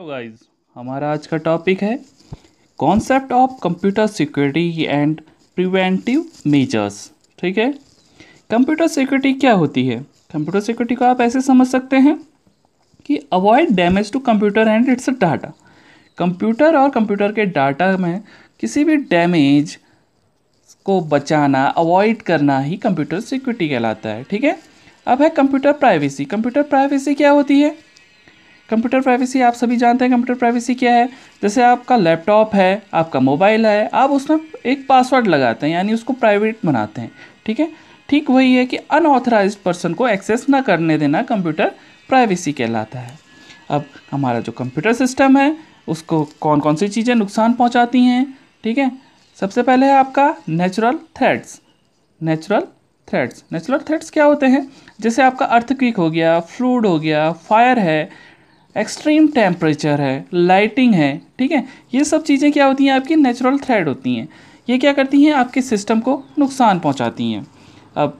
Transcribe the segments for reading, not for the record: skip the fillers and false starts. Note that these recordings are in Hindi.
हेलो गाइस, हमारा आज का टॉपिक है concept of computer security and preventive measures. ठीक है, कंप्यूटर सिक्योरिटी क्या होती है? कंप्यूटर सिक्योरिटी को आप ऐसे समझ सकते हैं कि avoid damage to computer and its data. Computer और कंप्यूटर के डाटा में किसी भी डैमेज को बचाना, अवॉइड करना ही कंप्यूटर सिक्योरिटी कहलाता है। ठीक है, अब है कंप्यूटर प्राइवेसी। कंप्यूटर प्राइवेसी क्या होती है? कंप्यूटर प्राइवेसी आप सभी जानते हैं कंप्यूटर प्राइवेसी क्या है। जैसे आपका लैपटॉप है, आपका मोबाइल है, आप उसमें एक पासवर्ड लगाते हैं, यानी उसको प्राइवेट बनाते हैं। ठीक है, ठीक वही है कि अनऑथराइज्ड पर्सन को एक्सेस ना करने देना कंप्यूटर प्राइवेसी कहलाता है। अब हमारा जो कंप्यूटर सिस्टम है उसको कौन कौन सी चीज़ें नुकसान पहुंचाती हैं? ठीक है, सबसे पहले है आपका नेचुरल थ्रेट्स। नेचुरल थ्रेट्स क्या होते हैं? जैसे आपका अर्थक्वेक हो गया, फ्लूड हो गया, फायर है, एक्सट्रीम टेम्परेचर है, लाइटिंग है। ठीक है, ये सब चीज़ें क्या होती हैं? आपकी नेचुरल थ्रेट होती हैं। ये क्या करती हैं? आपके सिस्टम को नुकसान पहुंचाती हैं। अब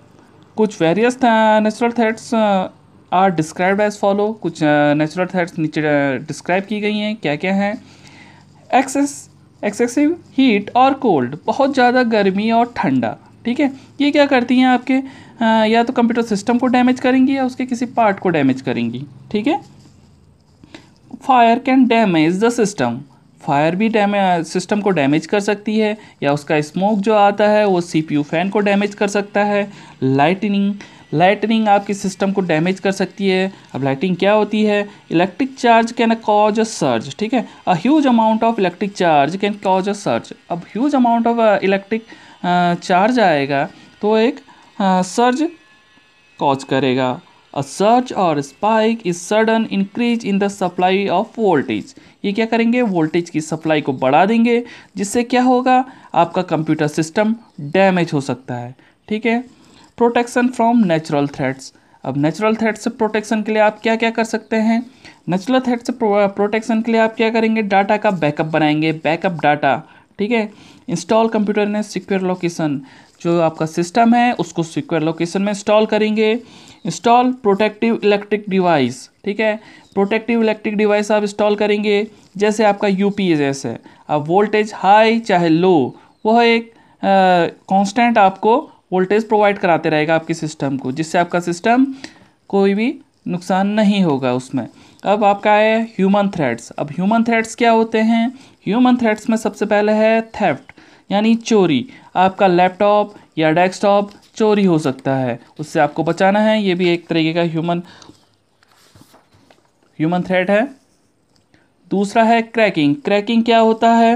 कुछ various natural threats are described as follow. कुछ नेचुरल थ्रेट्स नीचे डिस्क्राइब की गई हैं। क्या क्या हैं? एक्सेसिव हीट और कोल्ड, बहुत ज़्यादा गर्मी और ठंडा। ठीक है, ये क्या करती हैं? आपके या तो कंप्यूटर सिस्टम को डैमेज करेंगी या उसके किसी पार्ट को डैमेज करेंगी। ठीक है, fire can damage the system. Fire भी डैमेज सिस्टम को डैमेज कर सकती है, या उसका स्मोक जो आता है वो सीपीयू फैन को डैमेज कर सकता है। लाइटनिंग आपके सिस्टम को डैमेज कर सकती है। अब लाइटिंग क्या होती है? Electric charge can cause a surge. ठीक है, a huge amount of electric charge can cause a surge. अब huge amount of electric charge आएगा तो एक सर्ज कॉज करेगा। अ सर्च और spike is sudden increase in the supply of voltage. ये क्या करेंगे? वोल्टेज की सप्लाई को बढ़ा देंगे, जिससे क्या होगा? आपका कंप्यूटर सिस्टम डैमेज हो सकता है। ठीक है, प्रोटेक्शन फ्रॉम नेचुरल थ्रेट्स। अब नेचुरल थ्रेट से प्रोटेक्शन के लिए आप क्या क्या कर सकते हैं? नेचुरल थ्रेट से प्रोटेक्शन के लिए आप क्या करेंगे? डाटा का बैकअप बनाएंगे, बैकअप डाटा। ठीक है, इंस्टॉल कंप्यूटर में सिक्योर लोकेशन। जो आपका सिस्टम है उसको सिक्योर लोकेशन में इंस्टॉल करेंगे। Install protective electric device. ठीक है, प्रोटेक्टिव इलेक्ट्रिक डिवाइस आप इंस्टॉल करेंगे, जैसे आपका यूपीएस है। अब वोल्टेज हाई चाहे लो, वह एक कांस्टेंट आपको वोल्टेज प्रोवाइड कराते रहेगा आपके सिस्टम को, जिससे आपका सिस्टम कोई भी नुकसान नहीं होगा उसमें। अब आपका है ह्यूमन थ्रेट्स। अब ह्यूमन थ्रेट्स क्या होते हैं? ह्यूमन थ्रेट्स में सबसे पहले है थेफ्ट, यानी चोरी। आपका लैपटॉप या डेस्कटॉप चोरी हो सकता है, उससे आपको बचाना है। ये भी एक तरीके का ह्यूमन थ्रेट है। दूसरा है क्रैकिंग। क्रैकिंग क्या होता है?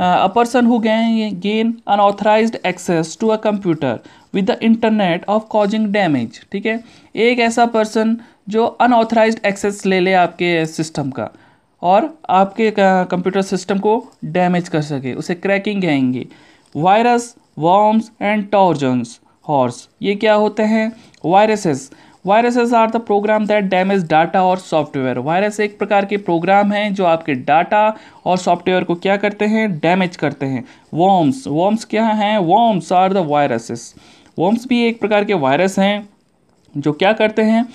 A person who gain unauthorized access to a computer with the internet of causing damage. ठीक है, एक ऐसा पर्सन जो अनऑथराइज्ड एक्सेस ले ले आपके सिस्टम का और आपके कंप्यूटर सिस्टम को डैमेज कर सके, उसे क्रैकिंग कहेंगे। Virus, worms and trojans horse, ये क्या होते हैं? Viruses are the program that damage data और सॉफ्टवेयर। वायरस एक प्रकार के प्रोग्राम हैं जो आपके डाटा और सॉफ्टवेयर को क्या करते हैं? डैमेज करते हैं। वॉर्म्स क्या हैं? Worms are the viruses. Worms भी एक प्रकार के वायरस हैं जो क्या करते हैं?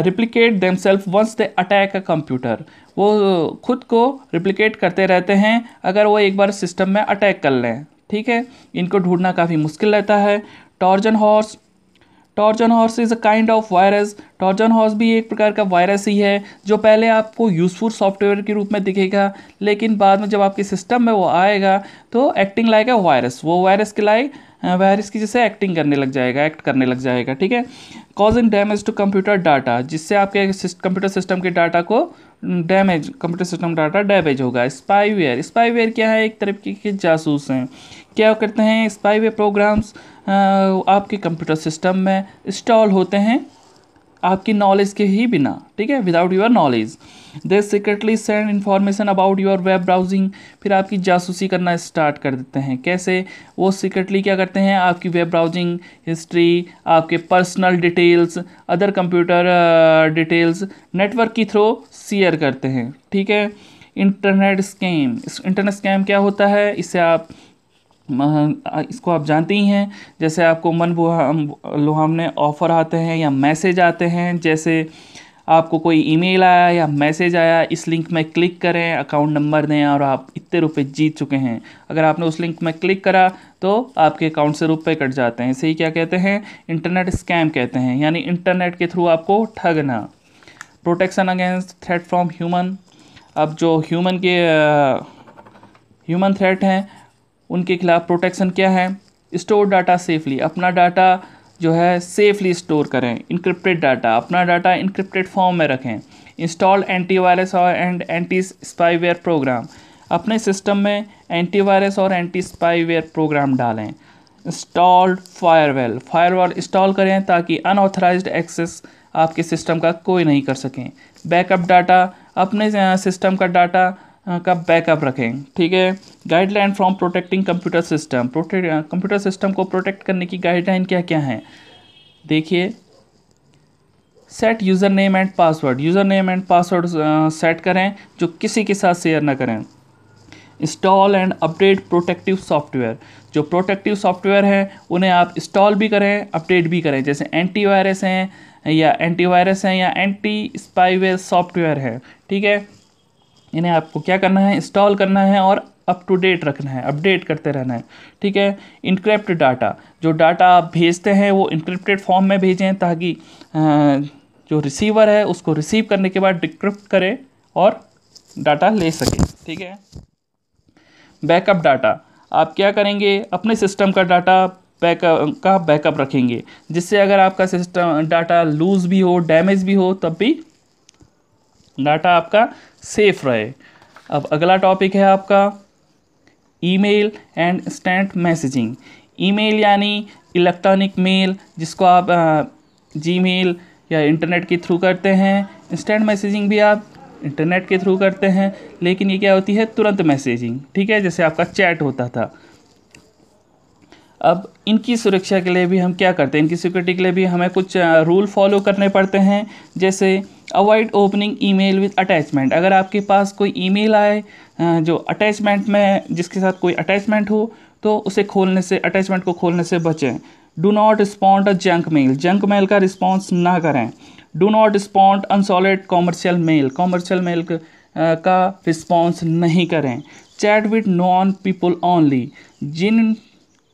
Replicate themselves once they attack a computer. वो खुद को रिप्लिकेट करते रहते हैं अगर वो एक बार सिस्टम में अटैक कर लें। ठीक है, इनको ढूंढना काफ़ी मुश्किल रहता है। Torsion horse is a kind of virus. Torsion horse भी एक प्रकार का वायरस ही है जो पहले आपको यूजफुल सॉफ्टवेयर के रूप में दिखेगा, लेकिन बाद में जब आपके सिस्टम में वो आएगा तो एक्टिंग लाइक अ वायरस, वो वायरस की जैसे एक्ट करने लग जाएगा। ठीक है, causing damage to computer data, जिससे आपके कंप्यूटर सिस्टम के डाटा को कंप्यूटर सिस्टम डाटा डैमेज होगा। स्पाईवेयर क्या है? एक तरीके के जासूस हैं। क्या करते हैं? स्पाईवेयर प्रोग्राम्स आपके कंप्यूटर सिस्टम में इंस्टॉल होते हैं आपकी नॉलेज के ही बिना। ठीक है, without your knowledge. They secretly send information about your web browsing. फिर आपकी जासूसी करना स्टार्ट कर देते हैं। कैसे? वो सीक्रेटली क्या करते हैं? आपकी वेब ब्राउजिंग हिस्ट्री, आपके personal details, other computer details network की थ्रू शेयर करते हैं। ठीक है, इंटरनेट स्कैम क्या होता है? इसको आप जानते ही हैं। जैसे आपको मन लुभावने ऑफर आते हैं या मैसेज आते हैं, जैसे आपको कोई ईमेल आया या मैसेज आया, इस लिंक में क्लिक करें, अकाउंट नंबर दें और आप इतने रुपए जीत चुके हैं। अगर आपने उस लिंक में क्लिक करा तो आपके अकाउंट से रुपए कट जाते हैं। इसे ही क्या कहते हैं? इंटरनेट स्कैम कहते हैं, यानी इंटरनेट के थ्रू आपको ठगना। Protection against threat from human. अब जो ह्यूमन थ्रेट हैं उनके खिलाफ प्रोटेक्शन क्या है? स्टोर डाटा सेफली, अपना डाटा जो है सेफली स्टोर करें। इनक्रिप्टेड डाटा, अपना डाटा इनक्रिप्टेड फॉर्म में रखें। इंस्टॉल एंटीवायरस और एंटी स्पाईवेयर प्रोग्राम, अपने सिस्टम में एंटीवायरस और एंटी स्पाईवेयर प्रोग्राम डालें। इंस्टॉल्ड फायरवॉल इंस्टॉल करें ताकि अनऑथराइज्ड एक्सेस आपके सिस्टम का कोई नहीं कर सकें। बैकअप डाटा, अपने सिस्टम का डाटा का बैकअप रखें। ठीक है। Guideline from protecting computer system, computer system को प्रोटेक्ट करने की गाइडलाइन क्या क्या हैं देखिए। Set user name and password, user name and password set करें जो किसी के साथ शेयर ना करें। Install and update protective software, जो प्रोटेक्टिव सॉफ्टवेयर हैं उन्हें आप इंस्टॉल भी करें, अपडेट भी करें, जैसे एंटीवायरस हैं या एंटी स्पाईवेयर सॉफ्टवेयर है। ठीक है। इन्हें आपको क्या करना है? इंस्टॉल करना है और अप टू डेट रखना है, अपडेट करते रहना है। ठीक है। इनक्रिप्ट डाटा, जो डाटा आप भेजते हैं वो इनक्रिप्टेड फॉर्म में भेजें ताकि जो रिसीवर है उसको रिसीव करने के बाद डिक्रिप्ट करे और डाटा ले सके। ठीक है। बैकअप डाटा, आप क्या करेंगे? अपने सिस्टम का डाटा बैकअप रखेंगे, जिससे अगर आपका सिस्टम डाटा लूज भी हो, डैमेज भी हो, तब भी डाटा आपका सेफ रहे। अब अगला टॉपिक है आपका email and instant messaging. Email यानी इलेक्ट्रॉनिक मेल, जिसको आप जीमेल या इंटरनेट के थ्रू करते हैं। इंस्टेंट मैसेजिंग भी आप इंटरनेट के थ्रू करते हैं, लेकिन ये क्या होती है? तुरंत मैसेजिंग। ठीक है, जैसे आपका चैट होता था। अब इनकी सुरक्षा के लिए भी हम क्या करते हैं? इनकी सिक्योरिटी के लिए भी हमें कुछ रूल फॉलो करने पड़ते हैं, जैसे avoid opening email with attachment. अगर आपके पास कोई ईमेल आए जो अटैचमेंट में, जिसके साथ कोई अटैचमेंट हो, तो उसे खोलने से, अटैचमेंट को खोलने से बचें। Do not respond a junk mail, junk mail का रिस्पॉन्स ना करें। Do not respond unsolicited commercial mail का रिस्पॉन्स नहीं करें। Chat with known people only, जिन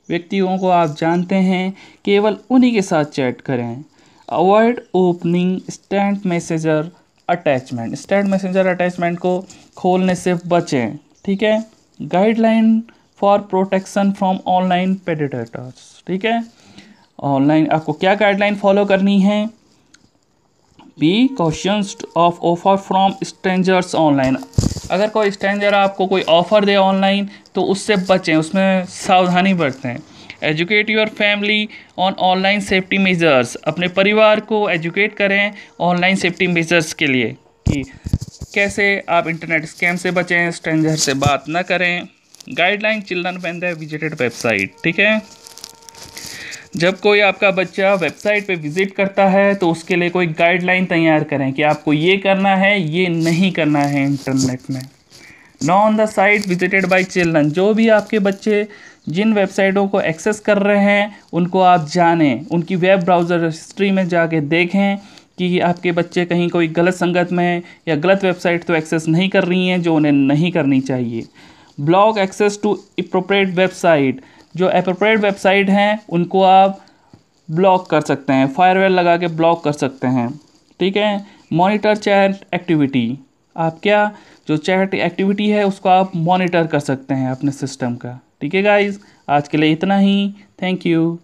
व्यक्तियों को आप जानते हैं केवल उन्हीं के साथ चैट करें। Avoid opening instant messenger attachment, instant messenger attachment को खोलने से बचें। ठीक है। Guideline for protection from online predators. ठीक है। ऑनलाइन आपको क्या गाइडलाइन फॉलो करनी है? Be cautious of offer from strangers online. अगर कोई स्ट्रेंजर आपको कोई ऑफ़र दे ऑनलाइन तो उससे बचें, उसमें सावधानी बरतें। Educate your family on online safety measures, अपने परिवार को एजुकेट करें ऑनलाइन सेफ्टी मेजर्स के लिए कि कैसे आप इंटरनेट स्कैम से बचें, स्ट्रेंजर से बात ना करें। Guideline children when they visited website. ठीक है। जब कोई आपका बच्चा वेबसाइट पे विज़िट करता है तो उसके लिए कोई गाइडलाइन तैयार करें कि आपको ये करना है, ये नहीं करना है इंटरनेट में। Know on the site visited by children, जो भी आपके बच्चे जिन वेबसाइटों को एक्सेस कर रहे हैं उनको आप जानें, उनकी वेब ब्राउज़र हिस्ट्री में जाके देखें कि आपके बच्चे कहीं कोई गलत संगत में या गलत वेबसाइट तो एक्सेस नहीं कर रही हैं जो उन्हें नहीं करनी चाहिए। Block access to appropriate website, जो एप्रोप्रिएट वेबसाइट हैं उनको आप ब्लॉक कर सकते हैं, फायरवॉल लगा के ब्लॉक कर सकते हैं। ठीक है। मॉनिटर चैट एक्टिविटी, आप क्या जो चैट एक्टिविटी है उसको आप मॉनिटर कर सकते हैं अपने सिस्टम का। ठीक है गाइज, आज के लिए इतना ही। Thank you.